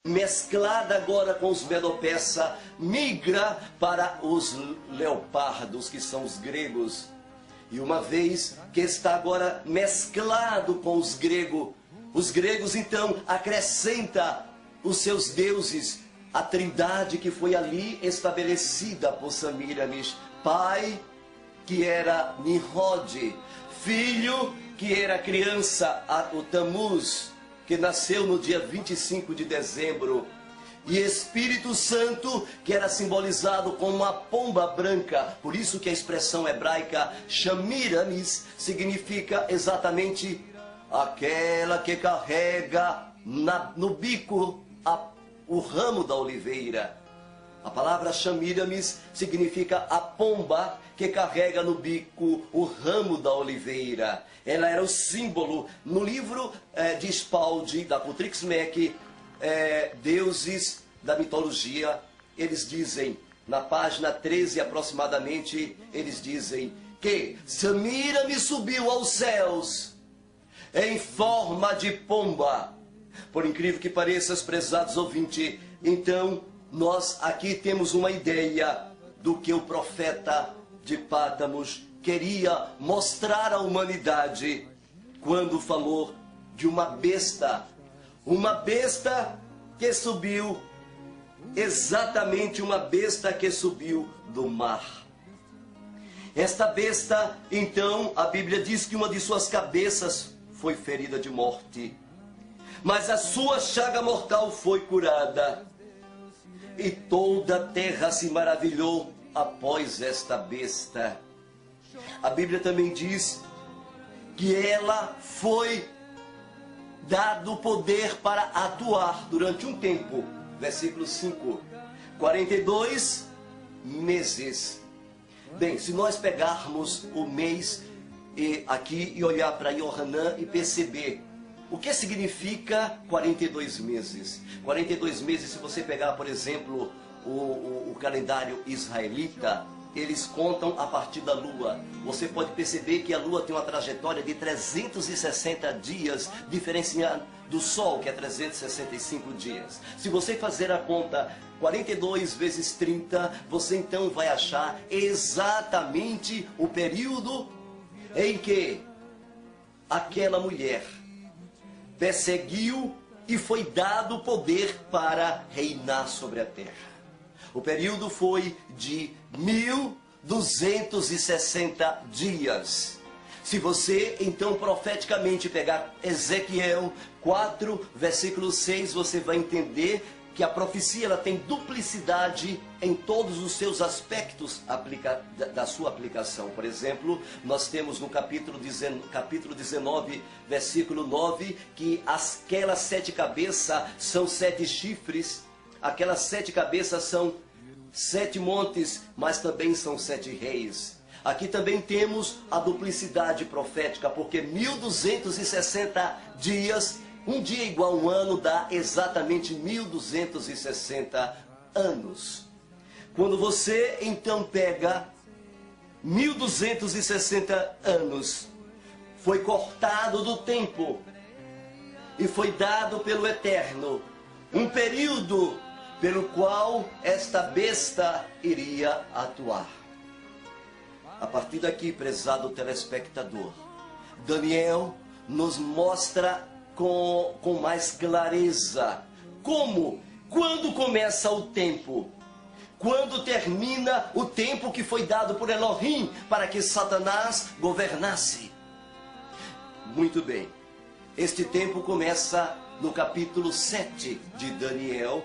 mesclada agora com os Medo-Persa, migra para os leopardos, que são os gregos. E uma vez que está agora mesclado com os gregos então acrescenta os seus deuses, a trindade que foi ali estabelecida por Semiramis. Pai, que era Nimrod, filho, que era criança, o Tammuz, que nasceu no dia 25 de dezembro, e Espírito Santo, que era simbolizado como uma pomba branca. Por isso que a expressão hebraica Semiramis significa exatamente aquela que carrega no bico o ramo da oliveira. A palavra Semiramis significa a pomba que carrega no bico o ramo da oliveira. Ela era o símbolo. No livro de Spaldi, da Putrix Mac, Deuses da Mitologia, eles dizem, na página 13 aproximadamente, eles dizem que Semiramis subiu aos céus em forma de pomba. Por incrível que pareça, prezados ouvintes, então nós aqui temos uma ideia do que o profeta de Pátamos queria mostrar à humanidade quando falou de uma besta que subiu, exatamente uma besta que subiu do mar. Esta besta, então, a Bíblia diz que uma de suas cabeças foi ferida de morte, mas a sua chaga mortal foi curada. E toda a terra se maravilhou após esta besta. A Bíblia também diz que ela foi dado poder para atuar durante um tempo. Versículo 5. 42 meses. Bem, se nós pegarmos o mês aqui e olhar para Yohanan e perceber o que significa 42 meses? 42 meses, se você pegar, por exemplo, o calendário israelita, eles contam a partir da lua. Você pode perceber que a lua tem uma trajetória de 360 dias, diferenciando do sol, que é 365 dias. Se você fazer a conta 42 vezes 30, você então vai achar exatamente o período em que aquela mulher perseguiu e foi dado poder para reinar sobre a terra. O período foi de 1260 dias. Se você então profeticamente pegar Ezequiel 4, versículo 6, você vai entender que a profecia ela tem duplicidade em todos os seus aspectos da sua aplicação. Por exemplo, nós temos no capítulo 19, versículo 9, que aquelas 7 cabeças são 7 chifres, aquelas 7 cabeças são 7 montes, mas também são 7 reis. Aqui também temos a duplicidade profética, porque 1260 dias, um dia igual a um ano, dá exatamente 1260 anos. Quando você então pega 1260 anos, foi cortado do tempo e foi dado pelo Eterno um período pelo qual esta besta iria atuar. A partir daqui, prezado telespectador, Daniel nos mostra com mais clareza quando começa o tempo, quando termina o tempo que foi dado por Elohim para que Satanás governasse. Muito bem, este tempo começa no capítulo 7 de Daniel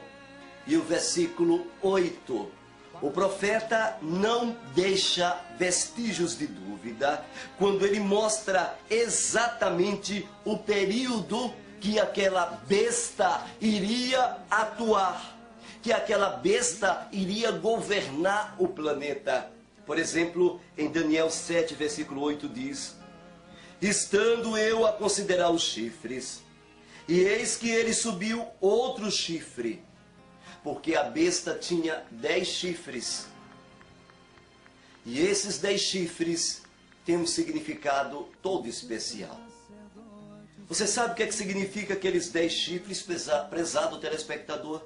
e o versículo 8. O profeta não deixa vestígios de dúvida quando ele mostra exatamente o período que aquela besta iria atuar, que aquela besta iria governar o planeta. Por exemplo, em Daniel 7, versículo 8 diz: estando eu a considerar os chifres, e eis que ele subiu outro chifre, porque a besta tinha 10 chifres. E esses 10 chifres têm um significado todo especial. Você sabe o que é que significa aqueles 10 chifres, prezado telespectador?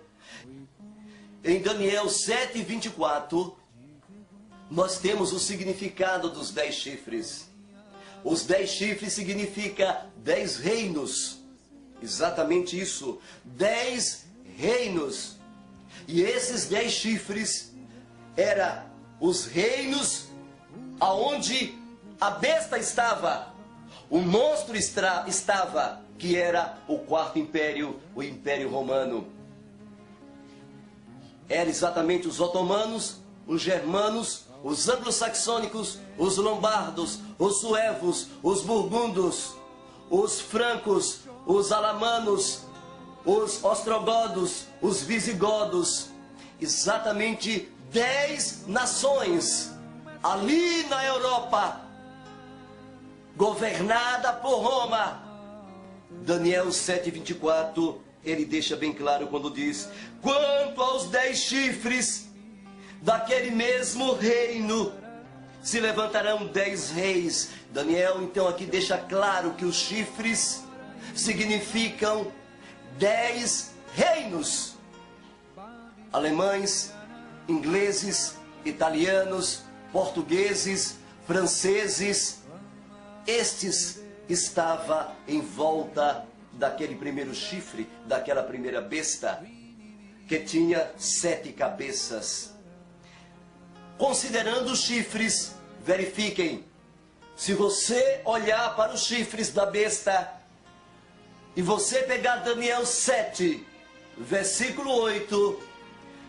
Em Daniel 7:24, nós temos o significado dos 10 chifres. Os 10 chifres significa 10 reinos. Exatamente isso. 10 reinos. E esses 10 chifres eram os reinos aonde a besta estava. O monstro estava, que era o quarto império, o Império Romano. Era exatamente os otomanos, os germanos, os anglo-saxônicos, os lombardos, os suevos, os burgundos, os francos, os alamanos, os ostrogodos, os visigodos. Exatamente 10 nações ali na Europa, governada por Roma. Daniel 7:24, ele deixa bem claro quando diz: quanto aos 10 chifres daquele mesmo reino, se levantarão 10 reis. Daniel então aqui deixa claro que os chifres significam 10 reinos. Alemães, ingleses, italianos, portugueses, franceses, estes estavam em volta daquele primeiro chifre, daquela primeira besta, que tinha 7 cabeças. Considerando os chifres, verifiquem, se você olhar para os chifres da besta, e você pegar Daniel 7, versículo 8,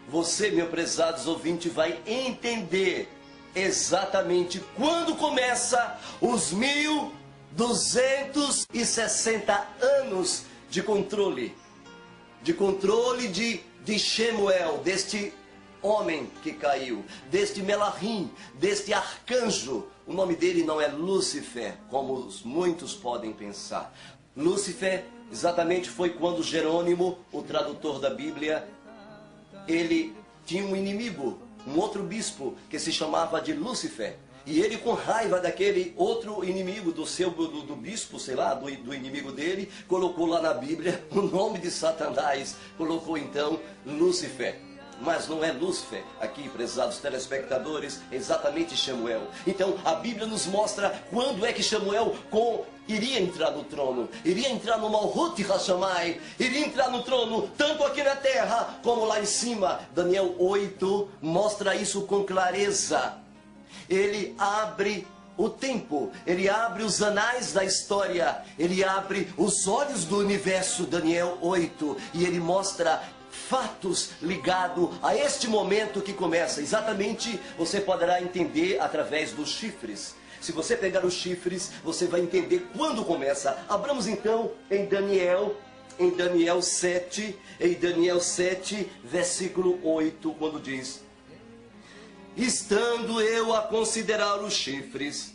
você, meu prezados ouvintes, vai entender exatamente quando começa os 1260 anos de controle de Shemuel, deste homem que caiu, deste Melahim, deste arcanjo. O nome dele não é Lúcifer, como muitos podem pensar. Lúcifer exatamente foi quando Jerônimo, o tradutor da Bíblia, ele tinha um inimigo, um outro bispo que se chamava de Lúcifer. E ele, com raiva daquele outro inimigo do bispo, sei lá, do inimigo dele, colocou lá na Bíblia o nome de Satanás, colocou então Lúcifer. Mas não é Lúcifer aqui, prezados telespectadores, é exatamente Shemuel. Então a Bíblia nos mostra quando é que Shemuel iria entrar no trono, iria entrar no Malhut Hashamai, iria entrar no trono tanto aqui na terra como lá em cima. Daniel 8 mostra isso com clareza. Ele abre o tempo, ele abre os anais da história, ele abre os olhos do universo, Daniel 8, e ele mostra fatos ligados a este momento que começa. Exatamente, você poderá entender através dos chifres. Se você pegar os chifres, você vai entender quando começa. Abramos então em Daniel 7, versículo 8, quando diz: estando eu a considerar os chifres,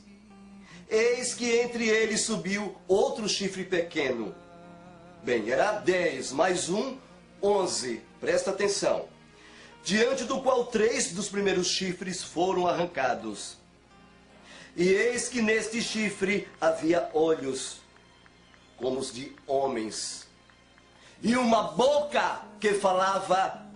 eis que entre eles subiu outro chifre pequeno. Bem, era 10, mais um, 11. Presta atenção. Diante do qual 3 dos primeiros chifres foram arrancados. E eis que neste chifre havia olhos, como os de homens, e uma boca que falava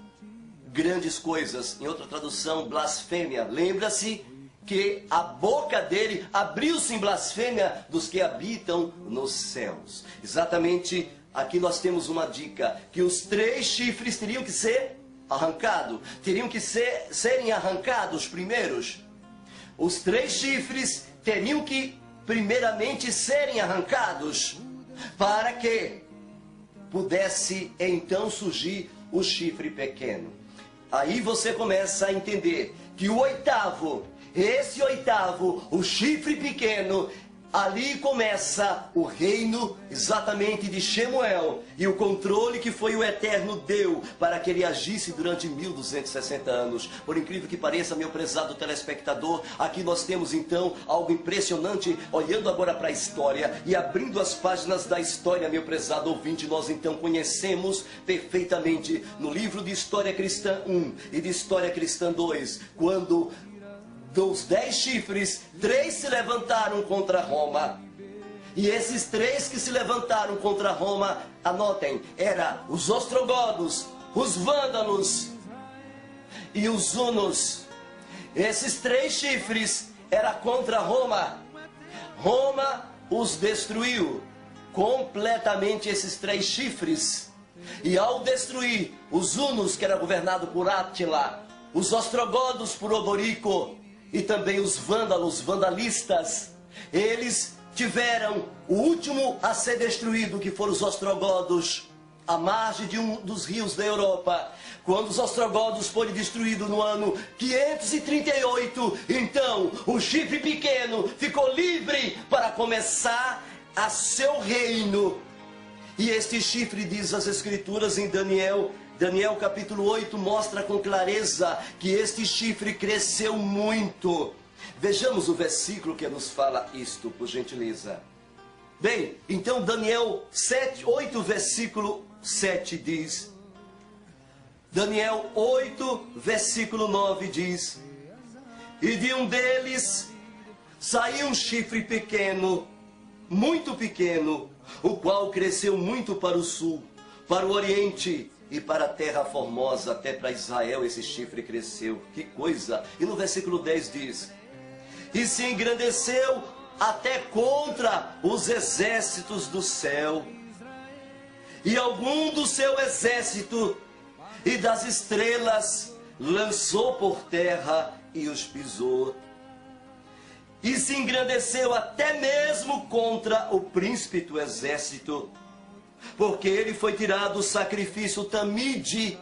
grandes coisas. Em outra tradução, blasfêmia. Lembra-se que a boca dele abriu-se em blasfêmia dos que habitam nos céus. Exatamente, aqui nós temos uma dica, que os 3 chifres teriam que ser arrancados. Teriam que serem arrancados primeiros. Os 3 chifres teriam que primeiramente serem arrancados, para que pudesse então surgir o chifre pequeno. Aí você começa a entender que o oitavo, o chifre pequeno, ali começa o reino exatamente de Shemuel e o controle que foi o Eterno deu para que ele agisse durante 1260 anos. Por incrível que pareça, meu prezado telespectador, aqui nós temos então algo impressionante, olhando agora para a história e abrindo as páginas da história, meu prezado ouvinte, nós então conhecemos perfeitamente no livro de História Cristã 1 e de História Cristã 2, quando dos 10 chifres, 3 se levantaram contra Roma. E esses três que se levantaram contra Roma, anotem, eram os ostrogodos, os vândalos e os hunos. Esses três chifres eram contra Roma. Roma os destruiu completamente, esses três chifres. E ao destruir os hunos, que era governado por Átila, os ostrogodos por Odorico e também os vândalos, vandalistas, eles tiveram o último a ser destruído, que foram os ostrogodos, à margem de um dos rios da Europa. Quando os ostrogodos foram destruídos no ano 538, então o chifre pequeno ficou livre para começar a seu reino. E este chifre, diz as Escrituras em Daniel capítulo 8, mostra com clareza que este chifre cresceu muito. Vejamos o versículo que nos fala isto, por gentileza. Bem, então Daniel 8, versículo 7 diz... Daniel 8, versículo 9 diz: e de um deles saiu um chifre pequeno, muito pequeno, o qual cresceu muito para o sul, para o oriente e para a terra formosa, até para Israel esse chifre cresceu. Que coisa! E no versículo 10 diz: e se engrandeceu até contra os exércitos do céu, e algum do seu exército e das estrelas lançou por terra e os pisou. E se engrandeceu até mesmo contra o príncipe do exército, porque ele foi tirado o sacrifício tamide,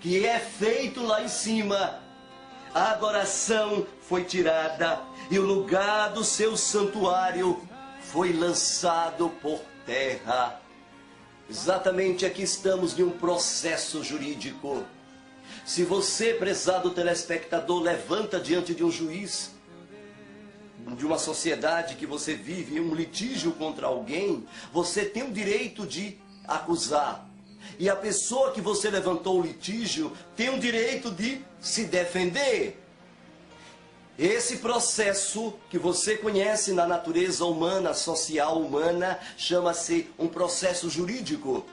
que é feito lá em cima. A adoração foi tirada, e o lugar do seu santuário foi lançado por terra. Exatamente aqui estamos em um processo jurídico. Se você, prezado telespectador, levanta diante de um juiz, de uma sociedade que você vive, um litígio contra alguém, você tem o direito de acusar. E a pessoa que você levantou o litígio tem o direito de se defender. Esse processo que você conhece na natureza humana, social humana, chama-se um processo jurídico.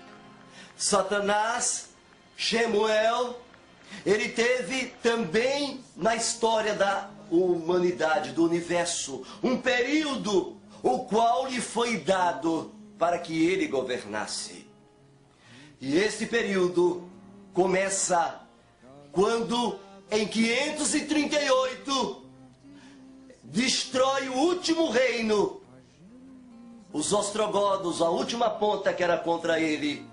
Satanás, Shemuel, ele teve também na história da humanidade, do universo, um período o qual lhe foi dado para que ele governasse. E esse período começa quando em 538 destrói o último reino, os ostrogodos, a última ponta que era contra ele.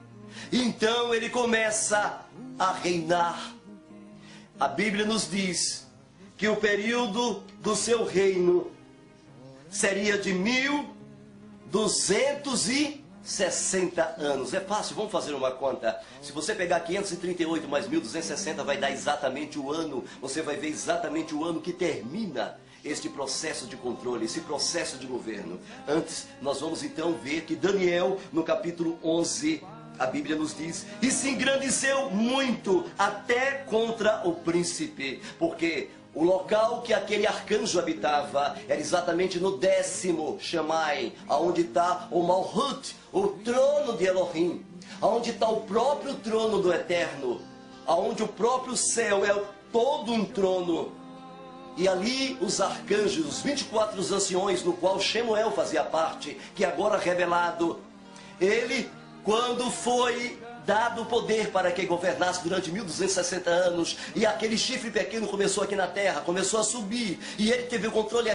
Então ele começa a reinar. A Bíblia nos diz que o período do seu reino seria de 1260 anos. É fácil, vamos fazer uma conta. Se você pegar 538 mais 1260, vai dar exatamente o ano. Você vai ver exatamente o ano que termina este processo de controle, esse processo de governo. Antes, nós vamos então ver que Daniel, no capítulo 11, a Bíblia nos diz: e se engrandeceu muito até contra o príncipe, porque o local que aquele arcanjo habitava era exatamente no 10º Shammai, aonde está o Malhut, o trono de Elohim, aonde está o próprio trono do Eterno, aonde o próprio céu é todo um trono. E ali os arcanjos, os 24 anciões, no qual Shemuel fazia parte, que agora revelado, ele, quando foi dado o poder para que governasse durante 1260 anos, e aquele chifre pequeno começou aqui na terra, começou a subir, e ele teve o controle